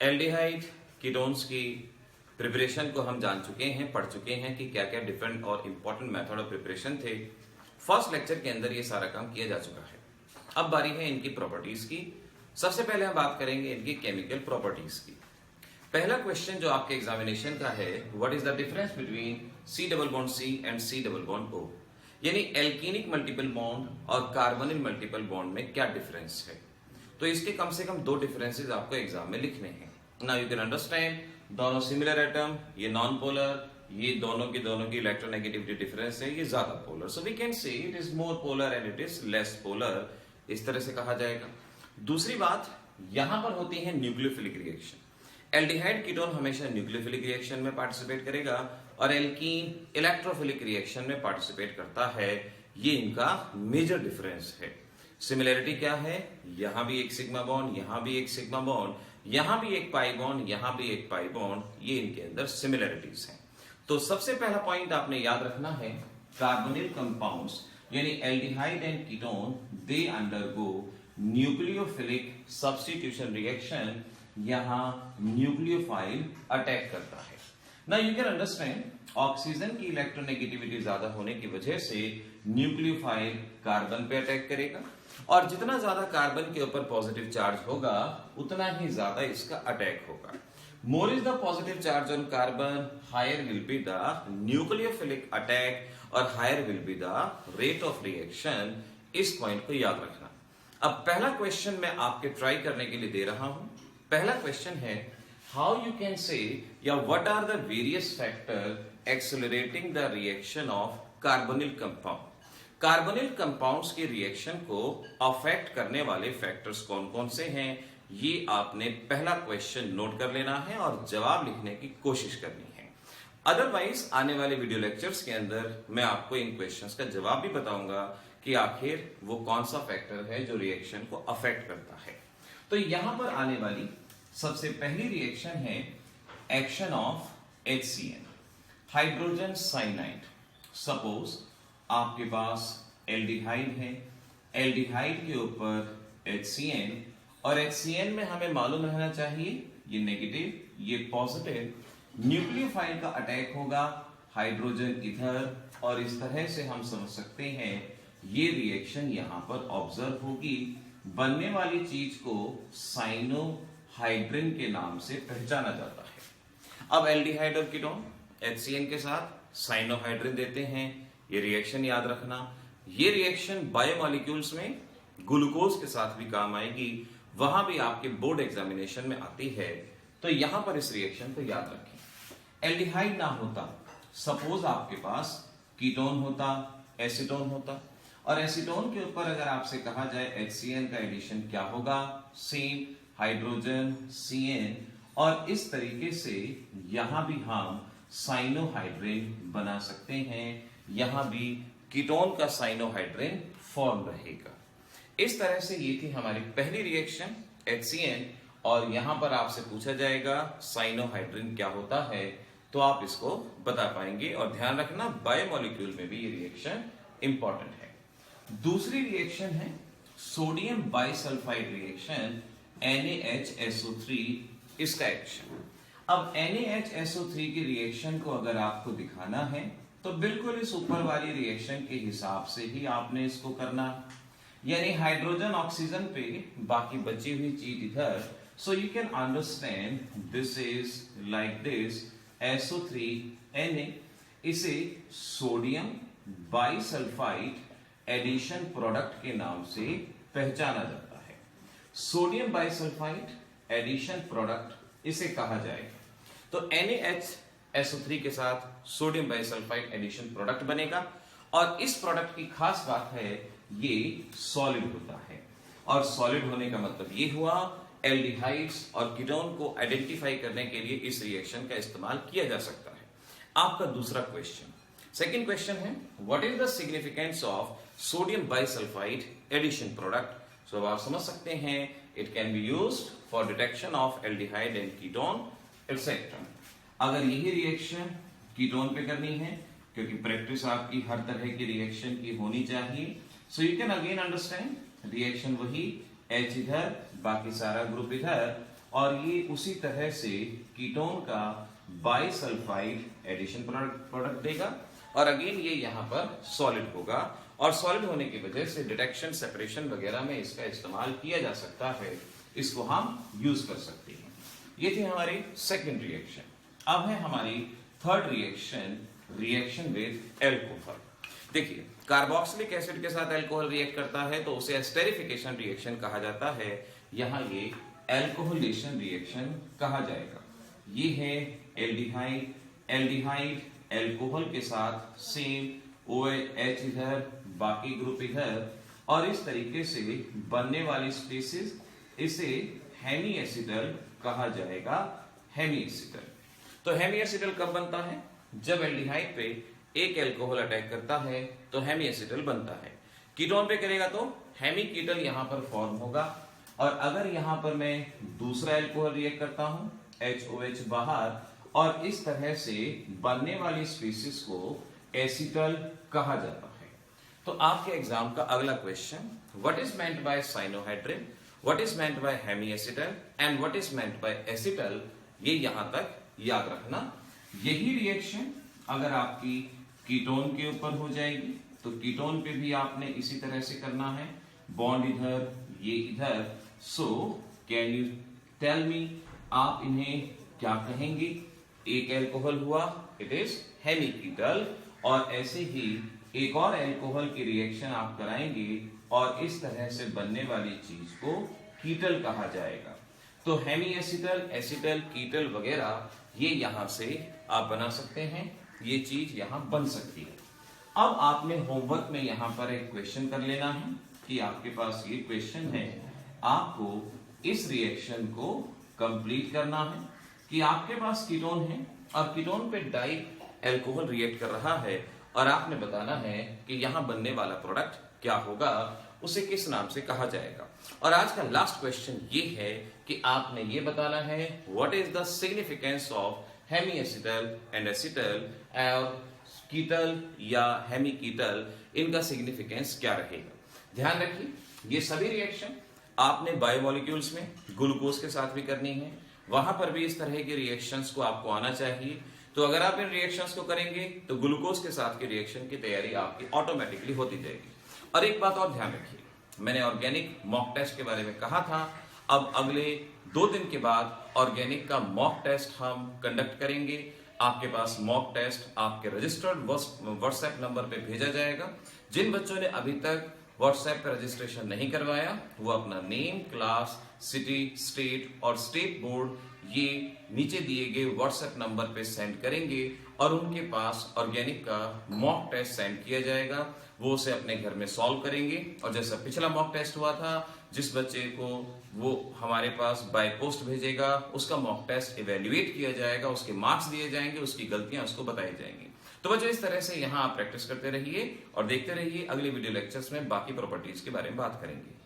Aldehyde ketones की preparation को हम जान चुके हैं, पढ़ चुके हैं कि क्या क्या डिफरेंट और इंपॉर्टेंट मेथड ऑफ प्रिपरेशन थे। फर्स्ट लेक्चर के अंदर ये सारा काम किया जा चुका है। अब बारी है इनकी प्रॉपर्टीज की। सबसे पहले हम बात करेंगे इनकी केमिकल प्रॉपर्टीज की। पहला क्वेश्चन जो आपके एग्जामिनेशन का है, what is the difference between C double bond C and C double bond O, यानी एल्कीनिक मल्टीपल बॉन्ड और कार्बोनिल मल्टीपल बॉन्ड में क्या डिफरेंस है। तो इसके कम से कम दो डिफरेंसेस आपको एग्जाम में लिखने हैं। नाउ यू कैन अंडरस्टैंड, दोनों सिमिलर एटम, ये नॉन पोलर, ये दोनों की इलेक्ट्रोनेगेटिविटी डिफरेंस है, ये ज्यादा polar. So we can say it is more polar and it is less polar, इस तरह से कहा जाएगा। दूसरी बात, यहां पर होती है न्यूक्लियोफिलिक रिएक्शन। एल्डिहाइड कीटोन हमेशा न्यूक्लियोफिलिक रिएक्शन में पार्टिसिपेट करेगा और एल्कीन इलेक्ट्रोफिलिक रिएक्शन में पार्टिसिपेट करता है। ये इनका मेजर डिफरेंस है। सिमिलरिटी क्या है, यहां भी एक सिग्मा बॉन्ड, यहां भी एक सिग्मा बॉन्ड, यहां भी एक पाई बॉन्ड, यहां भी एक पाई बॉन्ड, ये इनके अंदर सिमिलरिटीज हैं। तो सबसे पहला पॉइंट आपने याद रखना है, कार्बोनिल कंपाउंड्स यानी aldehyde and ketone they undergo nucleophilic substitution reaction. यहां न्यूक्लियोफाइल अटैक करता है। ना यू कैन अंडरस्टैंड, ऑक्सीजन की इलेक्ट्रोनेगेटिविटी ज्यादा होने की वजह से न्यूक्लियोफाइल कार्बन पे अटैक करेगा और जितना ज्यादा कार्बन के ऊपर पॉजिटिव चार्ज होगा उतना ही ज्यादा इसका अटैक होगा। More is the positive charge on carbon, higher will be the nucleophilic attack और higher will be the rate of reaction. इस पॉइंट को याद रखना। अब पहला क्वेश्चन मैं आपके ट्राई करने के लिए दे रहा हूं। पहला क्वेश्चन है, हाउ यू कैन से या what are the various factor accelerating the reaction of carbonyl compound. Carbonyl compounds के रिएक्शन को अफेक्ट करने वाले फैक्टर्स कौन कौन से हैं, ये आपने पहला क्वेश्चन नोट कर लेना है और जवाब लिखने की कोशिश करनी है। अदरवाइज आने वाले वीडियो लेक्चर्स के अंदर मैं आपको इन क्वेश्चंस का जवाब भी बताऊंगा कि आखिर वो कौन सा फैक्टर है जो रिएक्शन को अफेक्ट करता है। तो यहां पर आने वाली सबसे पहली रिएक्शन है action of HCN, hydrogen cyanide. Suppose आपके पास एल्डिहाइड है, एल्डिहाइड के ऊपर HCN और HCN में हमें मालूम रहना चाहिए ये नेगेटिव, ये पॉजिटिव। न्यूक्लियोफाइल का अटैक होगा, हाइड्रोजन इधर, और इस तरह से हम समझ सकते हैं ये रिएक्शन यहां पर ऑब्जर्व होगी। बनने वाली चीज को साइनोहाइड्रिन के नाम से पहचाना जाता है। अब एल्डिहाइड और कीटोन HCN के साथ साइनोहाइड्रिन देते हैं। ये रिएक्शन याद रखना, ये रिएक्शन बायोमॉलिक्यूल्स में ग्लूकोज के साथ भी काम आएगी, वहां भी आपके बोर्ड एग्जामिनेशन में आती है। तो यहां पर इस रिएक्शन को याद रखें। एल्डिहाइड ना होता, सपोज आपके पास कीटोन होता, एसीटोन होता, और एसीटोन के ऊपर अगर आपसे कहा जाए HCN का एडिशन क्या होगा, सेम हाइड्रोजन CN, और इस तरीके से यहां भी हम साइनोहाइड्रिन बना सकते हैं, यहां भी कीटोन का साइनोहाइड्रिन फॉर्म रहेगा। इस तरह से ये थी हमारी पहली रिएक्शन HCN, और यहां पर आपसे पूछा जाएगा साइनोहाइड्रिन क्या होता है, तो आप इसको बता पाएंगे। और ध्यान रखना, बायोमॉलिक्यूल में भी ये रिएक्शन इंपॉर्टेंट है। दूसरी रिएक्शन है सोडियम बाइसल्फाइड रिएक्शन, NaHSO3, इसका एक्शन। अब NaHSO3 की रिएक्शन को अगर आपको दिखाना है तो बिल्कुल इस ऊपर वाली रिएक्शन के हिसाब से ही आपने इसको करना, यानी हाइड्रोजन ऑक्सीजन पे बाकी बची हुई चीज इधर। So you can understand this is like this, SO3 Na, इसे सोडियम बाइसल्फाइड एडिशन प्रोडक्ट के नाम से पहचाना जाता है। सोडियम बाइसल्फाइड एडिशन प्रोडक्ट इसे कहा जाएगा। तो NaHSO3 के साथ सोडियम बाइसल्फाइड एडिशन प्रोडक्ट बनेगा, और इस प्रोडक्ट की खास बात है ये सॉलिड होता है। और सॉलिड होने का मतलब ये हुआ एल्डिहाइड्स और कीटोन को आइडेंटिफाई करने के लिए इस रिएक्शन का इस्तेमाल किया जा सकता है। आपका दूसरा क्वेश्चन, सेकेंड क्वेश्चन है, what is the significance of sodium bisulphite addition product. So आप समझ सकते हैं it can be used for detection of aldehyde and ketone etcetera. अगर यही रिएक्शन कीटोन पे करनी है, क्योंकि प्रैक्टिस आपकी हर तरह की रिएक्शन की होनी चाहिए, so you can again understand reaction वही, H इधर, बाकी सारा ग्रुप इधर, और ये उसी तरह से कीटोन का बाइसल्फाइड एडिशन प्रोडक्ट देगा और अगेन ये यहाँ पर सॉलिड होगा और सॉलिड होने की वजह से डिटेक्शन सेपरेशन वगैरह में इसका इस्तेमाल किया जा सकता है, इसको हम यूज कर सकते हैं। ये थी हमारी सेकंड रिएक्शन। अब है हमारी third reaction, reaction with alcohol. देखिए कार्बोक्सिलिक एसिड के साथ एल्कोहल रिएक्ट करता है तो उसे एस्टेरिफिकेशन रिएक्शन कहा जाता है, यहाँ ये एल्कोहलेशन रिएक्शन कहा जाएगा। ये है एल्डिहाइड, एल्डिहाइड एल्कोहल के साथ सेम OH इधर, बाकी ग्रुप इधर, और इस तरीके से बनने वाली स्पीसीज इसे हेमी एसिटल कहा जाएगा, हेमी एसिटल। तो हेमी एसिटल कब बनता है? जब एल्डिहाइड पे एक एल्कोहल अटैक करता है तो हेमी एसिटल बनता है। कीटोन पे करेगा तो हेमी कीटल यहां पर फॉर्म होगा, और अगर यहां पर मैं दूसरा एल्कोहल रिएक्ट करता हूं HOH बाहर, और इस तरह से बनने वाली स्पीसीज को एसिटल कहा जाता है। तो आपके एग्जाम का अगला question, what is meant by cyanohydrin, what is meant by hemi acetal and what is meant by acetal, ये यहां तक याद रखना। यही रिएक्शन अगर आपकी कीटोन के ऊपर हो जाएगी तो कीटोन पे भी आपने इसी तरह से करना है, बॉन्ड इधर, ये इधर। So can you tell me, आप इन्हें क्या कहेंगे? एक एल्कोहल हुआ, इट इज हेमी कीटल, और ऐसे ही एक और एल्कोहल की रिएक्शन आप कराएंगे और इस तरह से बनने वाली चीज को कीटल कहा जाएगा। तो हेमी एसिटल, एसिटल, कीटल वगैरह ये यहां से आप बना सकते हैं, ये चीज यहां बन सकती है। अब आपने होमवर्क में यहां पर एक क्वेश्चन कर लेना है कि आपके पास ये क्वेश्चन है, आपको इस रिएक्शन को कंप्लीट करना है कि आपके पास कीटोन है और कीटोन पे डाई एल्कोहल रिएक्ट कर रहा है और आपने बताना है कि यहां बनने वाला प्रोडक्ट क्या होगा, उसे किस नाम से कहा जाएगा। और आज का लास्ट क्वेश्चन ये है कि आपने ये बताना है what is the significance of hemi acetal and acetal, और कीटल या हेमी कीटल, इनका सिग्निफिकेंस क्या रहेगा। ध्यान रखिए ये सभी रिएक्शन आपने बायोमोलिक्यूल्स में ग्लूकोज के साथ भी करनी है, वहां पर भी इस तरह के रिएक्शंस को आपको आना चाहिए। तो अगर आप इन रिएक्शंस को करेंगे तो ग्लूकोज के साथ की रिएक्शन की तैयारी आपकी ऑटोमेटिकली होती जाएगी। और एक बात और ध्यान रखिए, मैंने ऑर्गेनिक मॉक टेस्ट के बारे में कहा था, अब अगले 2 दिन के बाद ऑर्गेनिक का मॉक टेस्ट हम कंडक्ट करेंगे। आपके पास मॉक टेस्ट आपके रजिस्टर्ड व्हाट्सएप नंबर पे भेजा जाएगा। जिन बच्चों ने अभी तक व्हाट्सएप पे रजिस्ट्रेशन नहीं करवाया वो अपना नेम, क्लास, सिटी, स्टेट और स्टेट बोर्ड ये नीचे दिए गए व्हाट्सएप नंबर पे सेंड करेंगे और उनके पास ऑर्गेनिक का मॉक टेस्ट सेंड किया जाएगा। वो उसे अपने घर में सॉल्व करेंगे और जैसा पिछला मॉक टेस्ट हुआ था, जिस बच्चे को वो हमारे पास बाय पोस्ट भेजेगा उसका मॉक टेस्ट इवेल्युएट किया जाएगा, उसके मार्क्स दिए जाएंगे, उसकी गलतियां उसको बताई जाएंगी। तो बच्चों इस तरह से यहाँ आप प्रैक्टिस करते रहिए और देखते रहिए। अगले वीडियो लेक्चर्स में बाकी प्रॉपर्टीज के बारे में बात करेंगे।